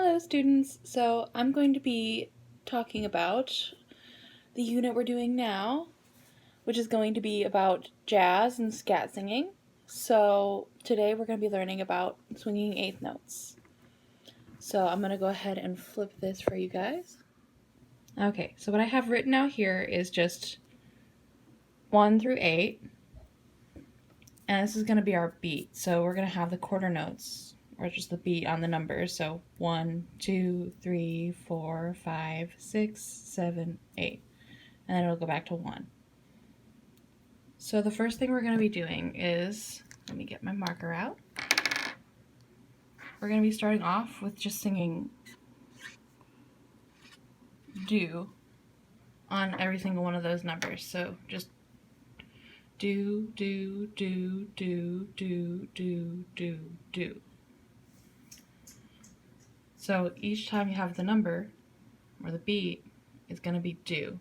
Hello students, so I'm going to be talking about the unit we're doing now, which is going to be about jazz and scat singing. So today we're going to be learning about swinging eighth notes. So I'm going to go ahead and flip this for you guys. Okay, so what I have written out here is just 1 through 8, and this is going to be our beat. So we're going to have the quarter notes, or just the beat on the numbers. So 1, 2, 3, 4, 5, 6, 7, 8. And then it'll go back to 1. So the first thing we're going to be doing is, let me get my marker out. We're going to be starting off with just singing do on every single one of those numbers. So just do, do, do, do, do, do, do, do. So each time you have the number, or the beat, is going to be do.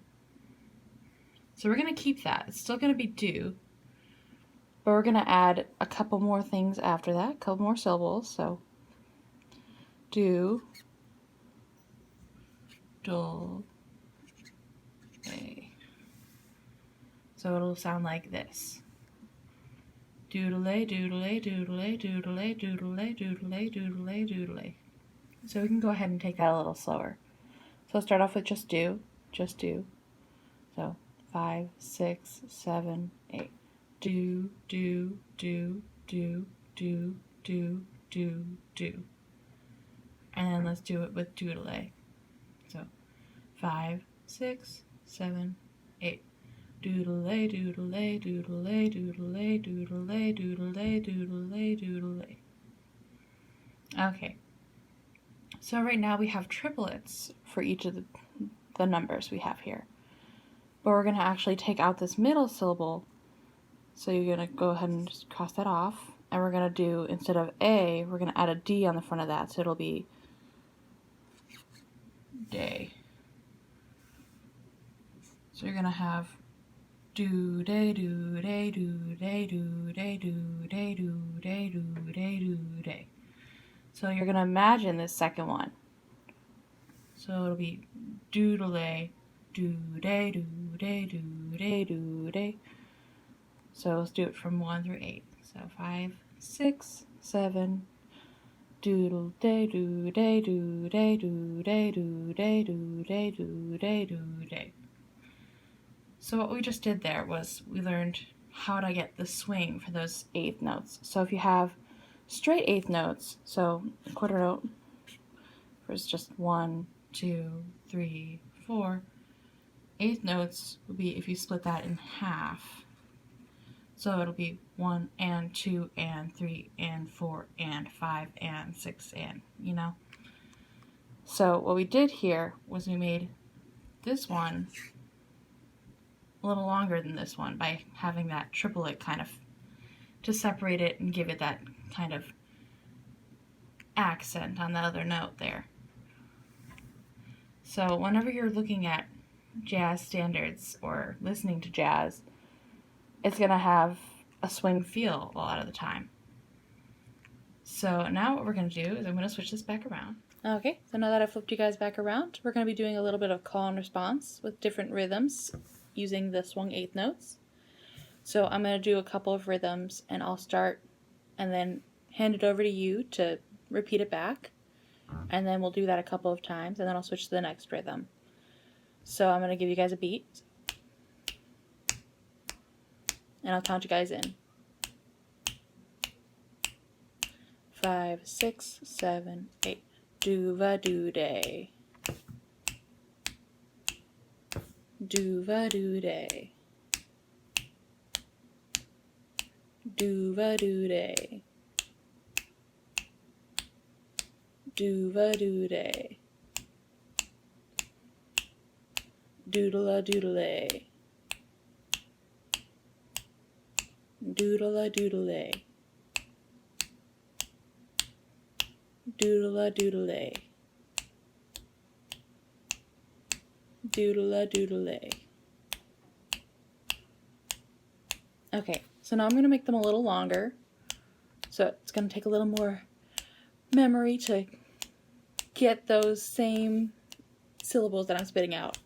So we're going to keep that. It's still going to be do, but we're going to add a couple more things after that, a couple more syllables. So do, do, a. So it'll sound like this. Doodle-a, doodle-a, doodle-a, doodle-a, doodle-a, doodle-a, doodle-a, doodle-a. So we can go ahead and take that a little slower. So I'll start off with just do. So 5, 6, 7, 8. Do, do, do, do, do, do, do, do. And then let's do it with doodle-a. So 5, 6, 7, 8. Doodle-a, doodle-a, doodle-a, doodle-a, doodle-a, doodle-a, doodle-a, doodle-a. Okay. So right now we have triplets for each of the numbers we have here. But we're going to actually take out this middle syllable. So you're going to go ahead and just cross that off. And we're going to do, instead of A, we're going to add a D on the front of that. So it'll be day. So you're going to have do day do day do day do day do day do day do day do day. So you're going to imagine this second one. So it'll be doodle-a, do day do day do day do day. So let's do it from 1 through 8. So 5, 6, 7, doodle day do day do day do day do day do day do day do day. So what we just did there was we learned how to get the swing for those eighth notes. So if you have straight eighth notes, so a quarter note is just 1, 2, 3, 4. Eighth notes would be if you split that in half. So it'll be 1 and 2 and 3 and 4 and 5 and 6 and, you know. So what we did here was we made this one a little longer than this one by having that triplet kind of to separate it and give it that kind of accent on the other note there. So whenever you're looking at jazz standards or listening to jazz, it's going to have a swing feel a lot of the time. So now what we're going to do is I'm going to switch this back around. Okay, so now that I've flipped you guys back around, we're going to be doing a little bit of call and response with different rhythms using the swung eighth notes. So I'm going to do a couple of rhythms and I'll start and then hand it over to you to repeat it back. And then we'll do that a couple of times and then I'll switch to the next rhythm. So I'm going to give you guys a beat. And I'll count you guys in. 5, 6, 7, 8. Do-va-do-day. Do-va-do-day. Do-va-do-day. Do-va-do-day. Doodle-a-doodle-ay. Doodle-a-doodle-ay. Doodle-a-doodle-ay. Doodle-a-doodle-ay. Okay, so now I'm going to make them a little longer. So it's going to take a little more memory to get those same syllables that I'm spitting out.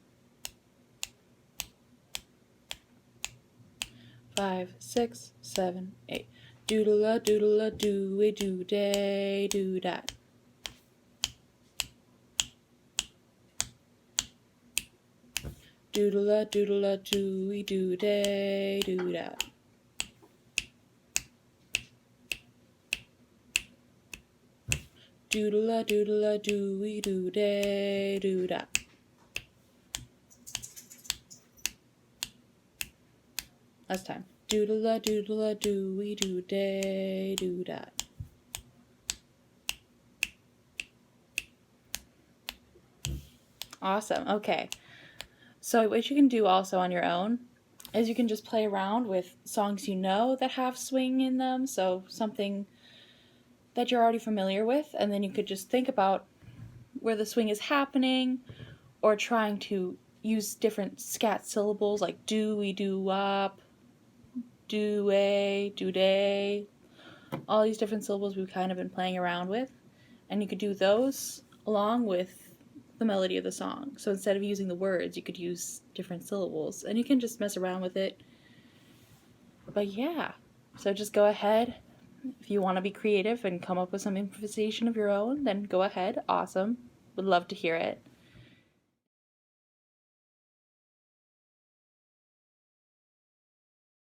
5, 6, 7, 8. Doodle-a, doodle-a, do-a, do-day, do-dat. Doodle-a, doodle-a, do-a, do-day, do-dat. Doodle-a, doodle-a, do-a, do-day, do-dat. Last time. Doodle-a, doodle-a, do-a, do-day, do-dat. Awesome. Okay. So what you can do also on your own is you can just play around with songs you know that have swing in them, so something that you're already familiar with, and then you could just think about where the swing is happening, or trying to use different scat syllables like do-we, do-wop, do-a, do-day, all these different syllables we've kind of been playing around with, and you could do those along with the melody of the song. So instead of using the words, you could use different syllables, and you can just mess around with it. But yeah, so just go ahead. If you want to be creative and come up with some improvisation of your own, then go ahead. Awesome. Would love to hear it.